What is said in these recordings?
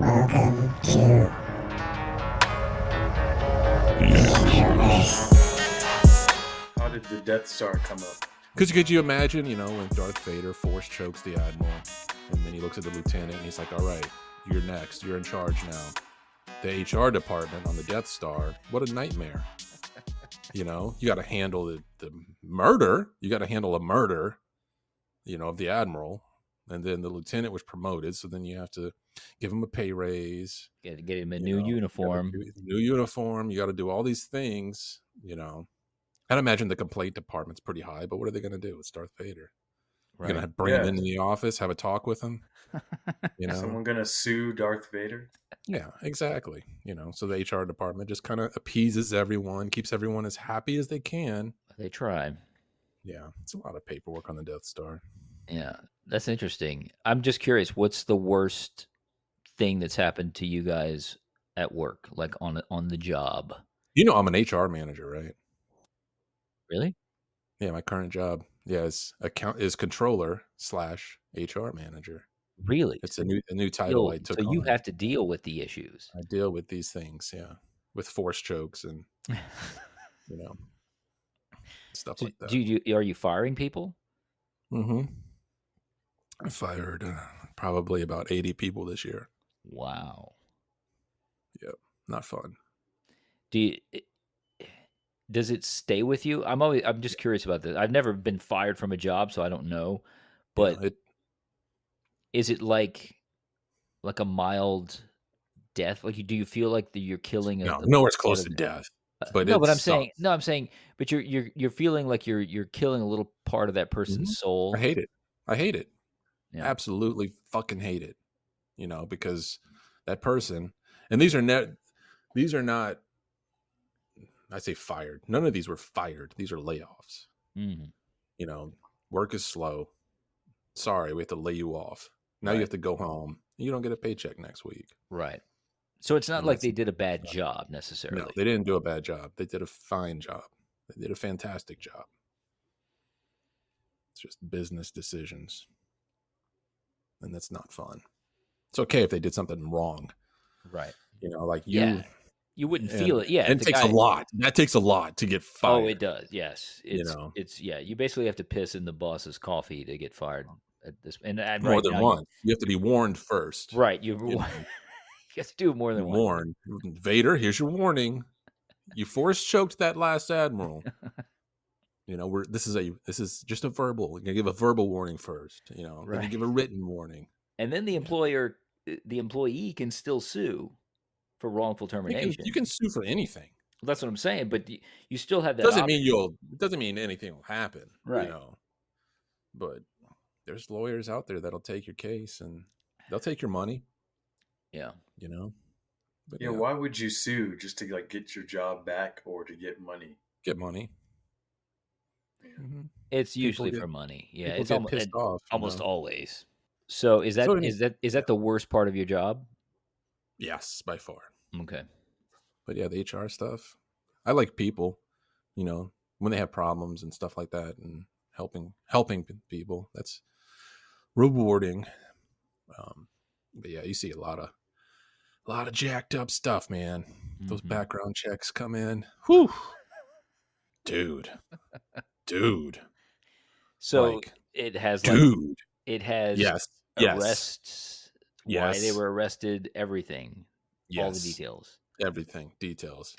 Welcome to Introverse. How did the Death Star come up? Because could you imagine, when Darth Vader force chokes the Admiral, and then he looks at the Lieutenant, and he's like, all right, you're next. You're in charge now. The HR department on the Death Star, what a nightmare. You got to handle the murder. You got to handle a murder, of the Admiral. And then the Lieutenant was promoted, so then you have to give him a pay raise. Get him a new uniform. New uniform. You got to do all these things, I'd imagine the complaint department's pretty high, but what are they going to do? It's Darth Vader. Right. You're going to bring him into the office, have a talk with him. Someone going to sue Darth Vader? Yeah, exactly. So the HR department just kind of appeases everyone, keeps everyone as happy as they can. They try. Yeah, it's a lot of paperwork on the Death Star. Yeah, that's interesting. I'm just curious, what's the worst thing that's happened to you guys at work, like on the job? I'm an HR manager, right? Really? Yeah, my current job. Yeah, is controller / HR manager. Really? It's a new title I took on. So you have to deal with the issues. I deal with these things, yeah, with force chokes and stuff like that. Are you firing people? Mm-hmm. I fired probably about 80 people this year. Wow. Yep, not fun. Does it stay with you? I'm just curious about this. I've never been fired from a job, so I don't know. But is it like a mild death? Like, do you feel like you're killing? Nowhere close to death. But I'm saying, but you're feeling like you're killing a little part of that person's soul. I hate it. Yeah. Absolutely fucking hate it. Because that person, and these are not. I say fired. None of these were fired. These are layoffs. Mm-hmm. Work is slow. Sorry, we have to lay you off. Now you have to go home. You don't get a paycheck next week. Right. So it's not like they did a bad job necessarily. No, they didn't do a bad job. They did a fine job. They did a fantastic job. It's just business decisions. And that's not fun. It's okay if they did something wrong. Right. like you. Yeah. You wouldn't feel it. Yeah. And it takes a lot. That takes a lot to get fired. Oh, it does. Yes. You basically have to piss in the boss's coffee to get fired at this. And more than once. You have to be warned first. Right. You have to do more than one. Warned. Vader, here's your warning. You force choked that last admiral. This is just a verbal. We're gonna give a verbal warning first. Right. Then you give a written warning. And then the employee can still sue for wrongful termination. You can sue for anything. Well, that's what I'm saying. But you still have that. Doesn't mean anything will happen. Right. But there's lawyers out there that'll take your case and they'll take your money. Yeah. But why would you sue? Just to get your job back or to get money? Get money. Yeah. Mm-hmm. It's usually for money. Yeah, it's pissed off. Almost always. So is that the worst part of your job? Yes, by far. Okay. But yeah, the HR stuff. I like people, when they have problems and stuff like that, and helping people. That's rewarding. But yeah, you see a lot of jacked up stuff, man. Mm-hmm. Those background checks come in. Whew. Dude. So it has Yes. Arrests. Yes. Why they were arrested, everything. Yes. All the details. Everything. Details.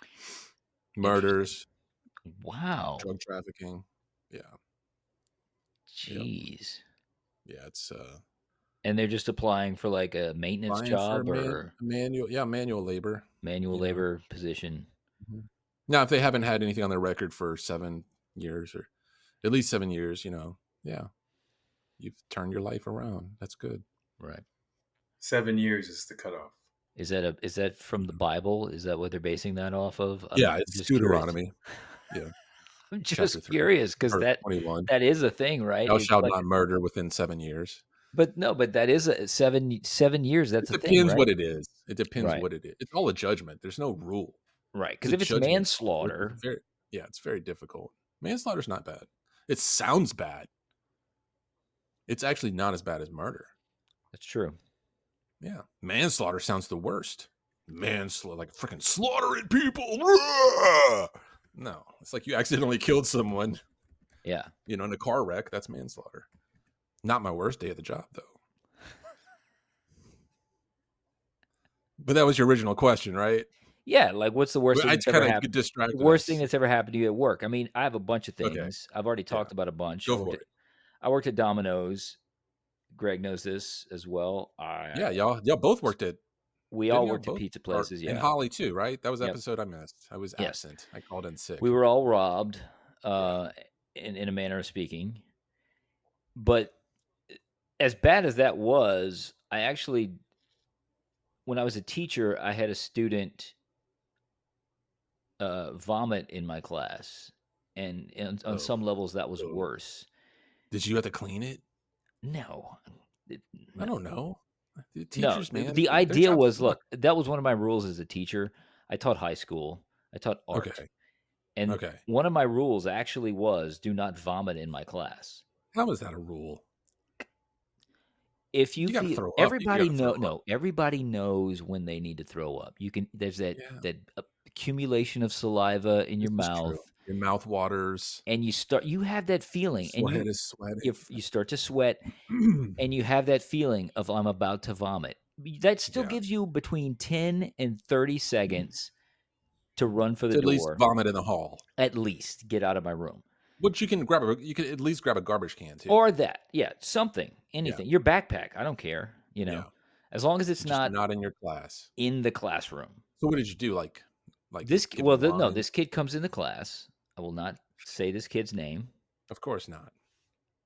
Murders. Wow. Drug trafficking. Yeah. Jeez. Yep. Yeah, it's and they're just applying for like a maintenance job or manual labor. Manual labor position. Mm-hmm. Now, if they haven't had anything on their record for 7 years or at least 7 years, you've turned your life around. That's good. Right. 7 years is the cutoff. Is that from the Bible? Is that what they're basing that off of? Yeah, it's Deuteronomy. Yeah. I'm just curious because that is a thing, right? Thou shalt not murder within 7 years. But that is a 7 years. That's a thing. It depends what it is. It depends what it is. It's all a judgment. There's no rule. Right. Because if it's manslaughter. It's very difficult. Manslaughter's not bad. It sounds bad. It's actually not as bad as murder. That's true. Yeah. Manslaughter sounds the worst. Manslaughter, like freaking slaughtering people. Rah! No, it's like you accidentally killed someone. Yeah. In a car wreck. That's manslaughter. Not my worst day at the job, though. But that was your original question, right? Yeah, like what's the worst thing that's ever happened? The worst thing that's ever happened to you at work. I mean, I have a bunch of things. Okay. I've already talked about a bunch. Go for it. I worked at Domino's. Greg knows this as well. Yeah, y'all both worked at. We all worked at pizza places. Yeah, and Holly too, right? That was the episode I missed. I was absent. I called in sick. We were all robbed, in a manner of speaking. But as bad as that was, I actually, when I was a teacher, I had a student vomit in my class, and on some levels that was worse. Did you have to clean it? No. I don't know. The teachers, man. The idea was, look, that was one of my rules as a teacher. I taught high school. I taught art. Okay. And one of my rules actually was do not vomit in my class. How is that a rule? If you feel, everybody everybody knows when they need to throw up. There's that accumulation of saliva in your mouth. Your mouth waters, and you have that feeling, and is sweating. You start to sweat, and you have that feeling of I'm about to vomit. That still gives you between 10 and 30 seconds to run for the door. At least vomit in the hall. At least get out of my room. But you can at least grab a garbage can too, or something, anything. Your backpack, I don't care. As long as it's not in your class, in the classroom. So what did you do? Like this? Well, this kid comes into class. I will not say this kid's name. Of course not.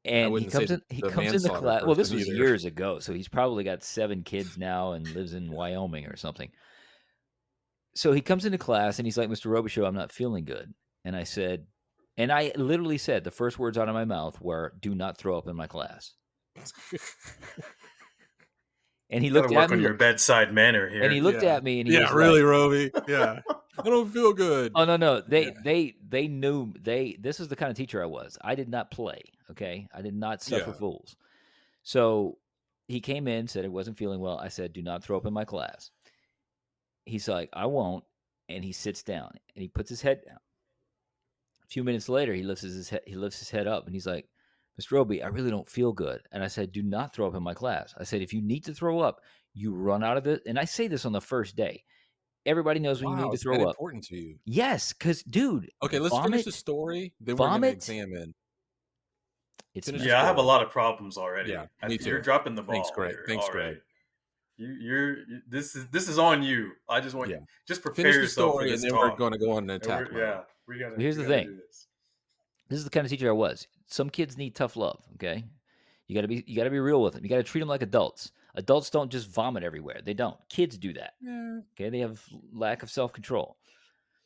And he comes into class. Well, this was years ago, so he's probably got 7 kids now and lives in Wyoming or something. So he comes into class and he's like, "Mr. Robi, I'm not feeling good." And I said, and I literally said the first words out of my mouth were, "Do not throw up in my class." And he looked at me. On your bedside manner here. And he looked at me and he was really, Robi. Yeah. I don't feel good. Oh no. They knew this is the kind of teacher I was. I did not play. Okay. I did not suffer fools. So he came in, said he wasn't feeling well. I said, "Do not throw up in my class." He's like, "I won't." And he sits down and he puts his head down. A few minutes later, he lifts his head up and he's like, "Mr. Robi, I really don't feel good." And I said, "Do not throw up in my class." I said, "If you need to throw up, you run out of it." And I say this on the first day. Everybody knows when you need to throw up. Important to you. Yes, because, dude. Okay, let's finish the story. Then we're going to examine. I have a lot of problems already. Yeah, me too. You're dropping the ball. Thanks, Greg. This is on you. I just want you just prepare finish yourself the story, and then we're going to go on an attack. Here's the thing. This is the kind of teacher I was. Some kids need tough love. Okay, you got to be real with them. You got to treat them like adults. Adults don't just vomit everywhere. They don't. Kids do that. Yeah. Okay, they have lack of self-control.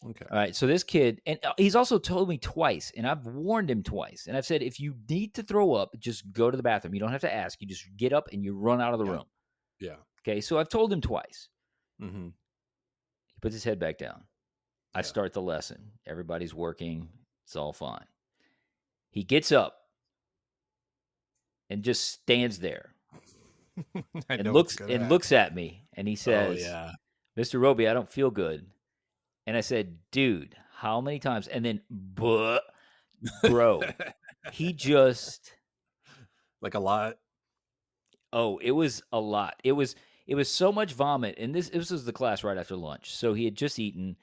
Okay. All right. So this kid, and he's also told me twice, and I've warned him twice, and I've said, if you need to throw up, just go to the bathroom. You don't have to ask. You just get up and you run out of the room. Yeah. Okay. So I've told him twice. Mm-hmm. He puts his head back down. I start the lesson. Everybody's working. It's all fine. He gets up and just stands there and looks at me, and he says, "Mr. Robi, I don't feel good." And I said, "Dude, how many times?" And then, bro, he just like a lot. Oh, it was a lot. It was so much vomit, and this was the class right after lunch. So he had just eaten.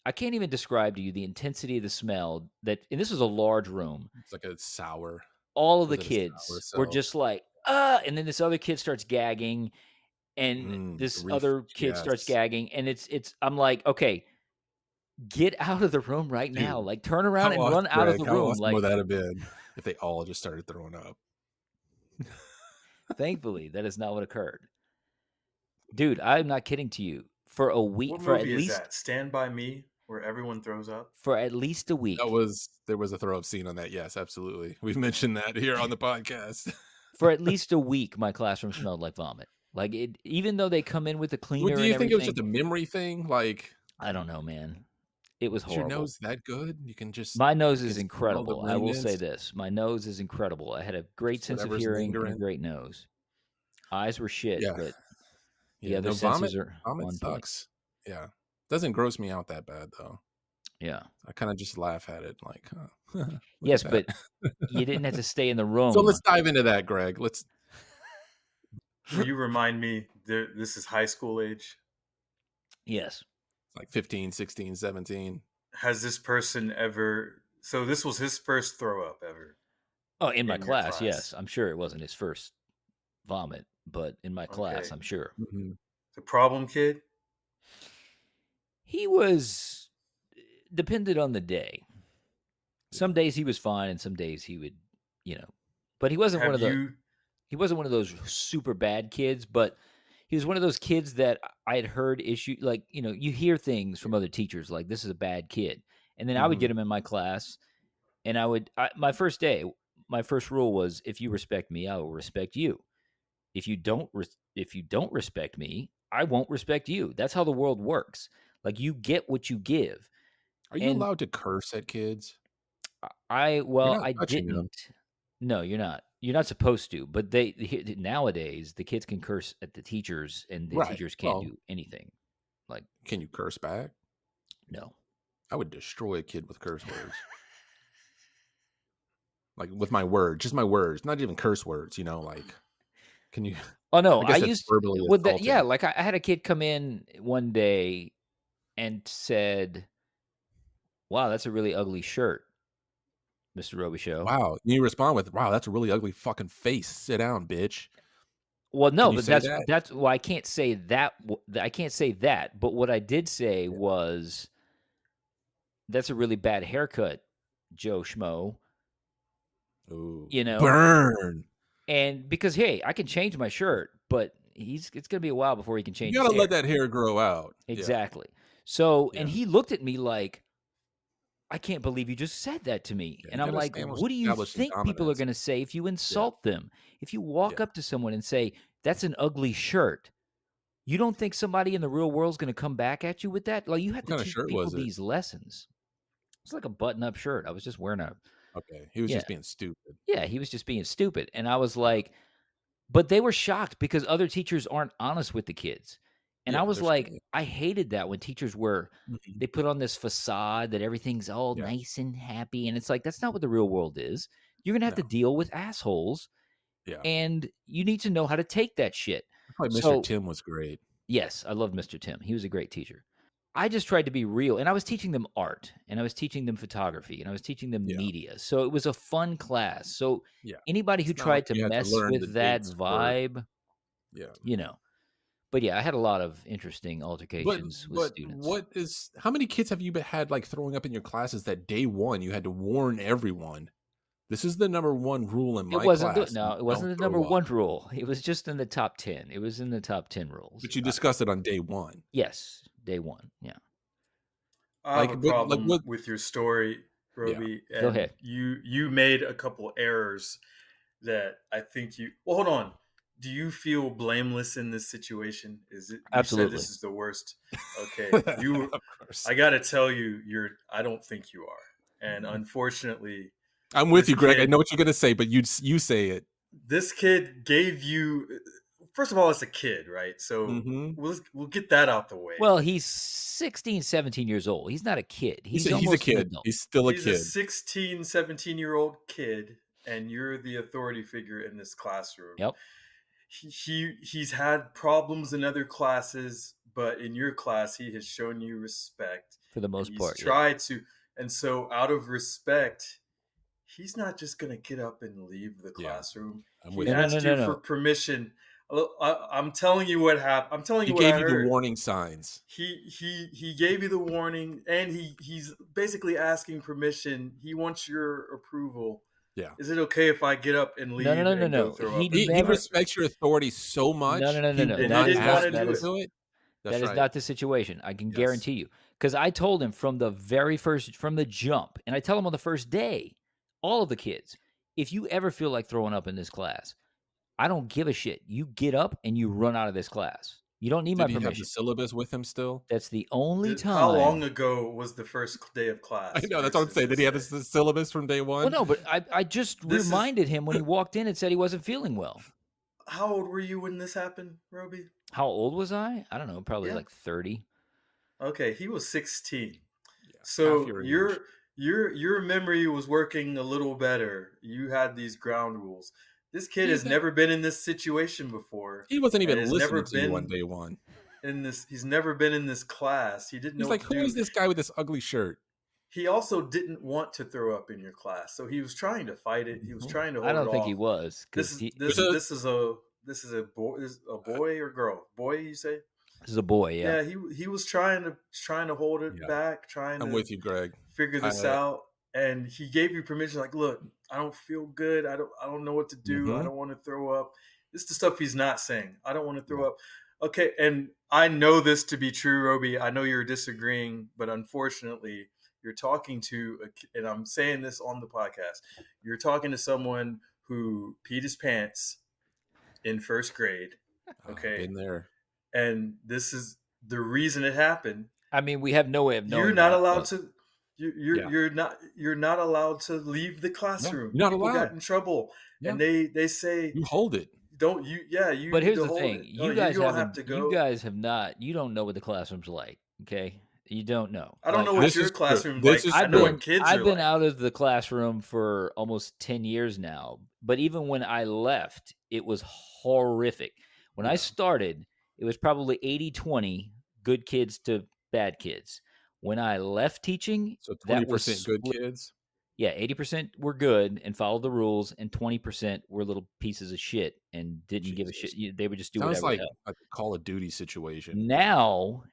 I can't even describe to you the intensity of the smell and this was a large room. It's like a sour. All of the kids were just like, and then this other kid starts gagging, and this other kid starts gagging, and I'm like, okay, get out of the room right now. Like, turn around and run out of the room. Like, would that have been if they all just started throwing up? Thankfully, that is not what occurred. Dude, I'm not kidding to you. For a week, what for movie at least is that? Stand By Me, where everyone throws up? For at least a week. There was a throw up scene on that. Yes, absolutely. We've mentioned that here on the podcast. For at least a week, my classroom smelled like vomit. Like, even though they come in with a cleaner. Do you think it was just a memory thing? Like, I don't know, man. It was horrible. Is your nose that good? You can just. My nose is incredible. I will say this: my nose is incredible. I had a great sense of hearing and a great nose. Eyes were shit, Yeah. but the Yeah. other No, vomit. senses are Vomit on point. sucks. Yeah. Doesn't gross me out that bad though. Yeah. I kind of just laugh at it, like, huh, look Yes, at that. but you didn't have to stay in the So room. let's dive into that, Greg. Let's. Will you remind me? This is high school age. Yes. Like 15, 16, 17. Has this person ever? So this was his first throw up ever. Oh, in my In your class, class. yes. I'm sure it wasn't his first vomit, but in my class, Okay. I'm sure. Mm-hmm. The problem kid. He was depended on the day. Some days he was fine, and some days he would, but he wasn't one Have of the. you? He wasn't one of those super bad kids, but he was one of those kids that I had heard issue like, you hear things from other teachers like this is a bad kid. And then I would Mhm. get him in my class and my first day, my first rule was if you respect me, I will respect you. If you don't respect me, I won't respect you. That's how the world works. Like you get what you give. Are you And allowed to curse at kids? I You're well, not I touching them. didn't. No, you're not. You're not supposed to. But nowadays the kids can curse at the teachers, and the Right. teachers can't Well, do anything. Like can you curse back? no. I would destroy a kid with curse words. Like with my words, just my words, not even curse words. Like, can you? Oh no, I guess I that's used verbally with that. assaulting. Yeah, like I had a kid come in one day and said, "Wow, that's a really ugly shirt, Mr. Robi Show." Wow. And you respond with, "Wow, that's a really ugly fucking face. Sit down, bitch." Well, no, Can you but say that? that's well, I can't say that. I can't say that. But what I did say was, "That's a really bad haircut, Joe Schmo." Ooh. You know, Burn. and because hey, I can change my shirt, but it's gonna be a while before he can change You his gotta hair. let that hair grow out. Exactly. So, and Yeah. he looked at me like, I can't believe you just said that to me. Yeah, And you I'm gotta like, what do you establish some think people are dominance. going to say if you insult them? If you walk Yeah. up to someone and say, that's an ugly shirt, you don't think somebody in the real world is going to come back at you with that? Like, you have What to kind of teach shirt people was it? these lessons. It's like a button up shirt. I was just wearing a. Okay. He was Yeah. just being stupid. Yeah, he was just being stupid. And I was like, but they were shocked because other teachers aren't honest with the kids. And I Yeah, was they're like, scared. I hated that when teachers were, Mhm. they put on this facade that everything's all Yeah. nice and happy. And it's like, that's not what the real world is. You're going to have to No. deal with assholes. Yeah. And you need to know how to take that shit. Probably Mr. So, Tim was great. yes, I love Mr. Tim. He was a great teacher. I just tried to be real. And I was teaching them art, and I was teaching them photography, and I was teaching them Yeah. media. So it was a fun class. So Yeah. anybody who It's not like tried to you had to mess learn the with that dates for vibe, Yeah. But yeah, I had a lot of interesting altercations with students. How many kids have you had like throwing up in your classes that day one you had to warn everyone? This is the number one rule in my It wasn't class. it wasn't Don't the number throw up. one rule. It was just in the top 10. It was in the top 10 rules. But you discussed it on day one. Yes, day one. Yeah. I have a problem with your story, Robi. Yeah. Go ahead. You made a couple errors that I think you. Well, hold on. Do you feel blameless in this situation? Is it absolutely? You said this is the worst. Okay, Of course. I got to tell you, I don't think you are, and unfortunately, I'm with you, Greg. I know what you're gonna say, but you say it. This kid gave you. First of all, it's a kid, right? So we'll get that out the way. Well, he's 16, 17 years old. He's not a kid. He's a kid. He's still a kid. He's a 16, 17-year-old kid, and you're the authority figure in this classroom. Yep. He's had problems in other classes, but in your class, he has shown you respect for the most part. He's tried to, and so out of respect, he's not just going to get up and leave the classroom. He asked you for permission. I'm telling you what happened. I'm telling you what I heard. He gave you the warning signs. He gave you the warning, and he's basically asking permission. He wants your approval. Yeah. Is it okay if I get up and leave? No. He respects your authority so much. No. And he didn't want to do it. That is not the situation. I can guarantee you. Because I told him from the jump, and I tell him on the first day, all of the kids, if you ever feel like throwing up in this class, I don't give a shit. You get up and you run out of this class. You don't need my permission. Did he have the syllabus with him still? That's the only time. How long ago was the first day of class? I know, that's what I'm saying. Did he have the syllabus from day one? Well, no, but I just reminded him when he walked in and said he wasn't feeling well. how old were you when this happened, Robi? How old was I? I don't know, probably like 30. Okay, he was 16. Yeah, So your memory was working a little better. You had these ground rules. This kid has never been in this situation before. He wasn't even has listening never to you on been day one. in this. He's never been in this class. He didn't know He's what like, to who do. is this guy with this ugly shirt? He also didn't want to throw up in your class, so he was trying to fight it. He was trying to hold I don't it think off. he was, This because is a boy or girl? Boy, you say? This is a boy, yeah. Yeah, he was trying to hold it back, trying I'm to with you, Greg. figure this out, and he gave you permission. Like, look, I don't feel good. I don't know what to do. I don't want to throw up. This is the stuff he's not saying. I don't want to throw up. Okay, and I know this to be true, Robi. I know you're disagreeing, but unfortunately, you're talking to, and I'm saying this on the podcast, you're talking to someone who peed his pants in first grade. Okay, been there. And this is the reason it happened. I mean, we have no way of knowing. You're not allowed to. You're not allowed to leave the classroom. You're not People allowed. got in trouble, and they say you hold it. Don't you? Yeah, you. But here's the thing: you guys have to go. You guys have not. You don't know what the classroom's like. Okay, you don't know. I don't know what your classroom's like. I know what kids are like. I've been out of the classroom for almost 10 years now. But even when I left, it was horrific. When I started, it was probably 80-20 good kids to bad kids. When I left teaching, so 20% good kids. Yeah, 80% were good and followed the rules, and 20% were little pieces of shit and didn't give a shit. They would just do whatever. Sounds like a Call of Duty situation. Now,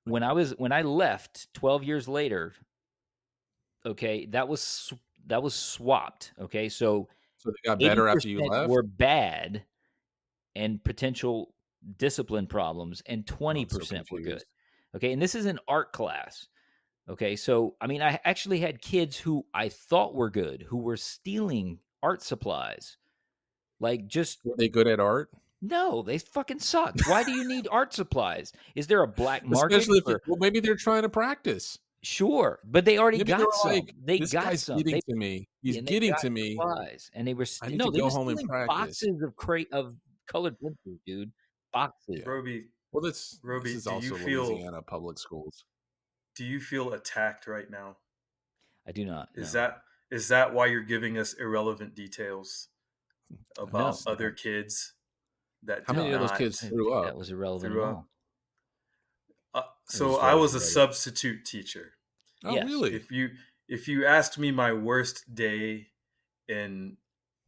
when I left 12 years later, okay, that was swapped. Okay, so they got better after you left. Were bad and potential discipline problems, and 20% were good. Okay, and this is an art class. Okay, so I mean, I actually had kids who I thought were good who were stealing art supplies. Like, just were they good at art? No, they fucking sucked. Why do you need art supplies? Is there a black market? Especially if maybe they're trying to practice. Sure, but they already maybe got some. Like, they this got guy's some. Getting to me. He's getting to me. Supplies, and they were I need to go home and practice. Boxes of colored pencils, dude. Boxes. Yeah. Robi. Well, this is also Louisiana public schools. Do you feel attacked right now? I do not. Is that why you're giving us irrelevant details about other kids? How many of those kids threw up? That was irrelevant at all. So I was a substitute teacher. Oh, yes. Really? If you asked me my worst day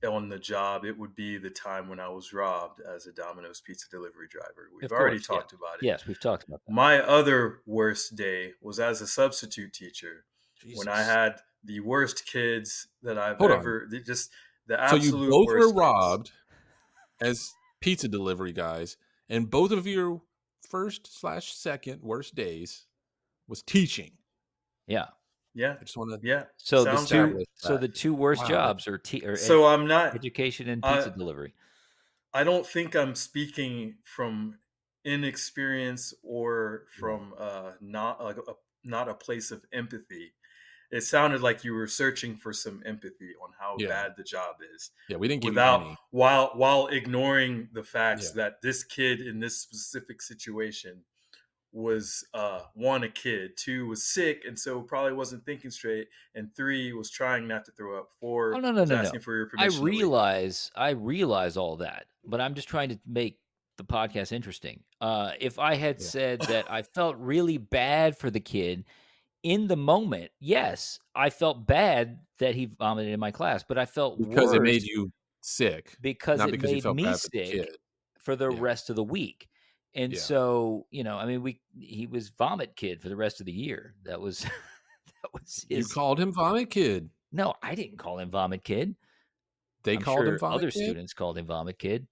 on the job, it would be the time when I was robbed as a Domino's pizza delivery driver. We've already talked about it. Yes, we've talked about that. My other worst day was as a substitute teacher. Jesus. When I had the worst kids that I've ever just the absolute worst. So you both were kids. robbed as pizza delivery guys, and both of your first/second worst days was teaching. Yeah. I just want to. Yeah. So the two worst jobs are so I'm not education and pizza delivery. I don't think I'm speaking from inexperience or from not a place of empathy. It sounded like you were searching for some empathy on how bad the job is. Yeah, we didn't give you any. While ignoring the facts that this kid in this specific situation was one, a kid, two, was sick and so probably wasn't thinking straight, and three, was trying not to throw up, four, was asking for your permission. I realize all that, but I'm just trying to make the podcast interesting. If I had said that I felt really bad for the kid in the moment, yes, I felt bad that he vomited in my class, but I felt because worse it made you sick, because it made me sick for the rest of the week. And so, I mean, he was vomit kid for the rest of the year. That was his. You called him vomit kid. No, I didn't call him vomit kid. I'm called him vomit other kid? Students called him vomit kid.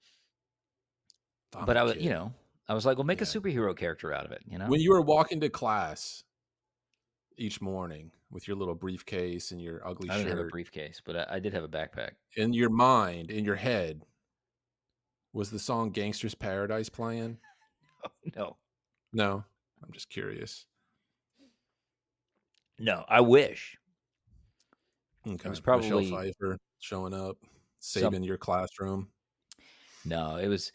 But I was, I was like, well, make a superhero character out of it. When you were walking to class each morning with your little briefcase and your ugly shirt. I didn't have a briefcase, but I did have a backpack. In your mind, in your head, was the song "Gangster's Paradise" playing? No, I'm just curious. No, I wish. Okay. It was probably Michelle Pfeiffer showing up, saving your classroom. No, it was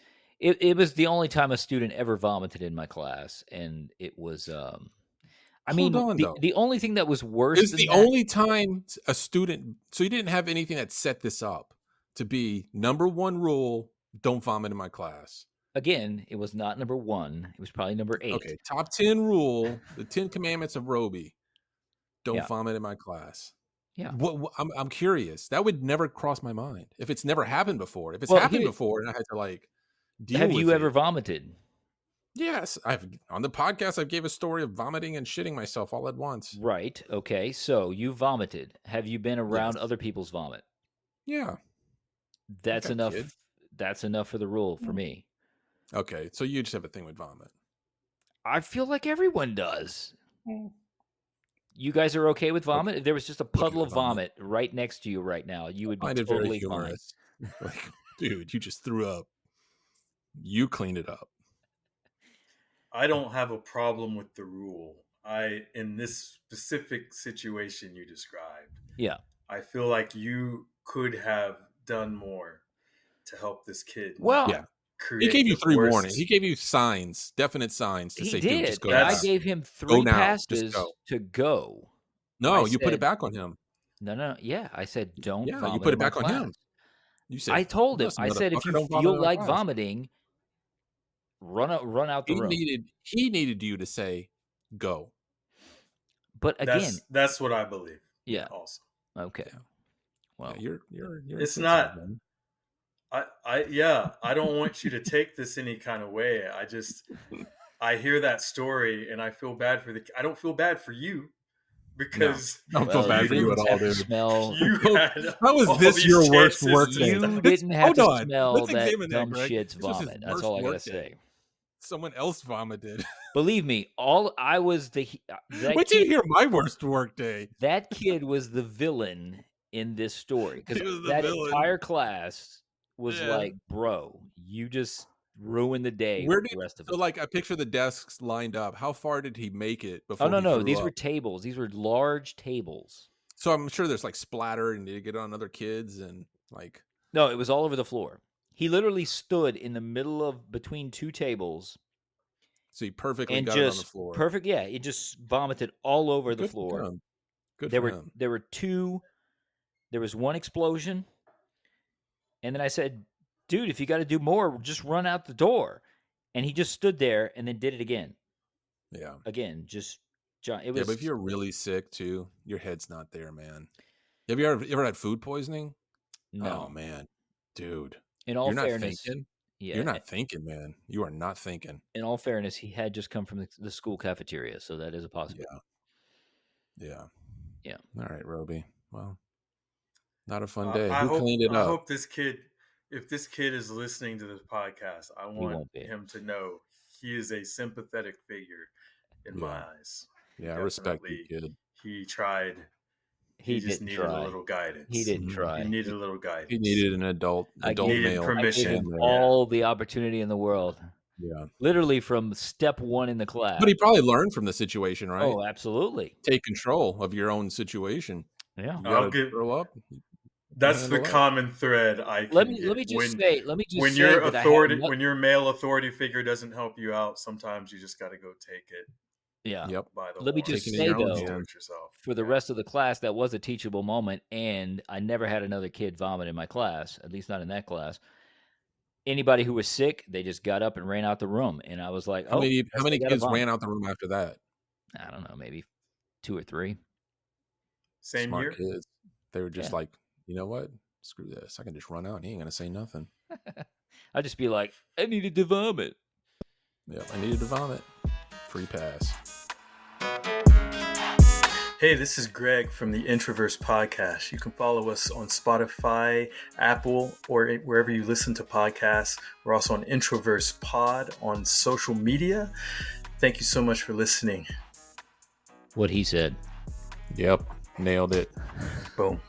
the only time a student ever vomited in my class, and it was I mean, Hold on, though. the only thing that was worse It's than the that, only time a student. So you didn't have anything that set this up to be number one rule: don't vomit in my class. again, it was not number 1. It was probably number 8. Okay, top 10 rule: the 10 Commandments of Robi. Don't Yeah. vomit in my class. Yeah. What I'm curious. That would never cross my mind if it's never happened before. If it's Well, happened before and I had to like deal Have with you ever it. vomited? Yes, I've on the podcast. I gave a story of vomiting and shitting myself all at once. Right. Okay. So you vomited. Have you been around Yes. other people's vomit? Yeah, That's okay, enough. kid. That's enough for the rule for me. Okay, so you just have a thing with vomit. I feel like everyone does. You guys are okay with vomit? If there was just a puddle of vomit right next to you right now, you would be I find it very totally fine. humorous. Like, dude, you just threw up. You cleaned it up. I don't have a problem with the rule. In this specific situation you described, Yeah. I feel like you could have done more to help this kid. Well, Yeah. He gave you 3 worst. warnings. He gave you signs, definite signs to He say, did. dude, just go And now. I gave him Go 3 now. Just passes go. to go. No, I you put said- it back on him. No. Yeah, I said don't Yeah, vomit you put in it my back on class. him. You said, I told him. "Listen, I said if motherfucker, you don't vomit feel in my like class." vomiting, run out the room. He needed you to say go. But again, That's what I believe. Yeah. Also. Okay. Yeah. Well, Yeah, you're It's sensitive, not- man. I don't want you to take this any kind of way. I hear that story and I feel bad for I don't feel bad for you because Don't feel bad for you at all, dude. Smell. you had How is all this these your worst chances work to day? You stop. didn't have Hold to on. smell Let's that examine that, dumb Greg. shit's This was his vomit. That's worst all I gotta work day. say. Someone else vomited. Believe me, I was that Wait till you kid, hear my worst work day. that kid was the villain in this story because He was the that villain. entire class was Yeah. like, bro, you just ruined the day Where for the rest of So us. like I picture the desks lined up. How far did he make it before? Oh no, he threw these up? were tables. These were large tables. So I'm sure there's like splatter and you get on other kids and like. No, it was all over the floor. He literally stood in the middle of between 2 tables. So he perfectly And got it on the just floor. perfect, yeah. It just vomited all over the Good floor. For him. Good There for were him. there were 2. There was 1 explosion, and then I said, "Dude, if you got to do more, just run out the door." And he just stood there and then did it again. Yeah. Again, just it Yeah, was. but if you're really sick too, your head's not there, man. Have you ever had food poisoning? no. Oh man, dude, In all you're not fairness, thinking. yeah. You're not thinking, man. You are not thinking. In all fairness, he had just come from the school cafeteria, so that is a possibility. Yeah. Yeah. All right, Roby. Well, not a fun I day. Who hope, cleaned it I up? hope this kid, if this kid is listening to this podcast, I want won't be. him to know he is a sympathetic figure in my eyes. Yeah, I respect you, Definitely. kid. He tried. He just didn't needed try. a little guidance. He didn't Mhm. try. He needed a little guidance. He needed an adult needed male. permission. I gave him Yeah. all the opportunity in the world. Yeah. Literally from step 1 in the class. But he probably learned from the situation, right? Oh, absolutely. Take control of your own situation. Yeah. You gotta throw up. That's the handle that. common thread. Let me just say when your authority, when your male authority figure doesn't help you out, sometimes you just got to go take it. Yeah. Yep. By the Let me horns. just Taking say it in your own though, hands. for the rest of the class, that was a teachable moment, and I never had another kid vomit in my class, at least not in that class. Anybody who was sick, they just got up and ran out the room, and I was like, How many kids vomit. ran out the room after that? I don't know, maybe 2 or 3. Same Smart year. kids. They were just Yeah. like, you know what? Screw this. I can just run out and he ain't gonna say nothing. I'd just be like, I needed to vomit. Yep, I needed to vomit. Free pass. Hey, this is Greg from the Introverse podcast. You can follow us on Spotify, Apple, or wherever you listen to podcasts. We're also on Introverse Pod on social media. Thank you so much for listening. What he said. Yep, nailed it. Boom.